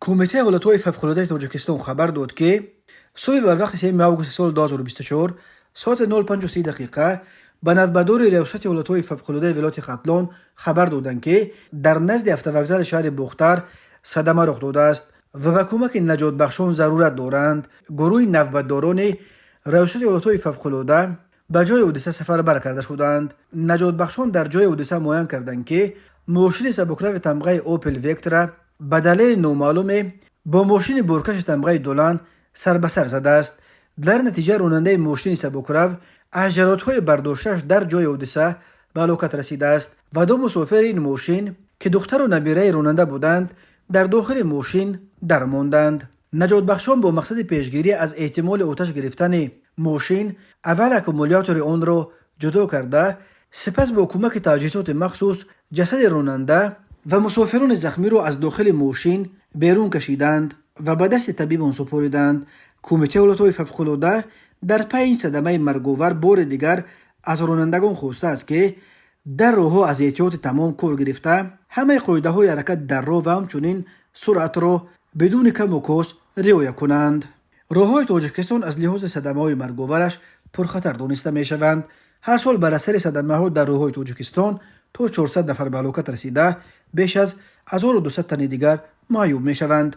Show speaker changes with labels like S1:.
S1: کمیته ایالت‌های فوق‌العاده تاجیکستان خبر داد که صبح بر وقت 3 آگوست سال 2024 ساعت 0:05 دقیقه به نوبدار ریاست ایالت‌های فوق‌العاده ولایت ختلان خبر دادند که در نزد автовокзال شهر بختر صدمه رخ داده است و به کمک نجات بخشان ضرورت دارند. گروه نوبداران ریاست ایالت‌های فوق‌العاده به جای حادثه سفر کرده شدند. نجات بخشان در جای حادثه معاین کردند که ماشین سبکرو تمغه اوپل وکترا به دلیل نامعلوم با ماشین بورکش تمغه دولان سر به سر زده است. در نتیجه راننده ماشین سبکرو از جراحت‌های برداشتش در جای حادثه به هلاکت رسیده است و دو مسافر این ماشین که دختر و نبیره راننده بودند در داخل ماشین درماندند. نجات بخشان با مقصد پیشگیری از احتمال آتش گرفتن ماشین اول اکومولاتور آن را جدا کرده، سپس با کمک تجهیزات مخصوص جسد راننده و مسافران زخمی را از داخل ماشین بیرون کشیدند و به دست طبیب آن سپردند. کمیته ایالت‌های فوق‌العاده در پی این صدمه مرگ‌آور بار دیگر از رانندگان خواسته است که در راه‌ها از احتیاط تمام کار گرفته همه قاعده‌های حرکت در راه و همچنین سرعت را بدون کم و کاست رعایت کنند. راه‌های تاجیکستان از لحاظ صدمه‌های مرگ‌آورش پرخطر دانسته می‌شوند. هر سال بر اثر صدمه‌ها در راه‌های تاجیکستان تا 400 نفر به هلاکت رسیده، بیش از 1200 تن دیگر معیوب می‌شوند.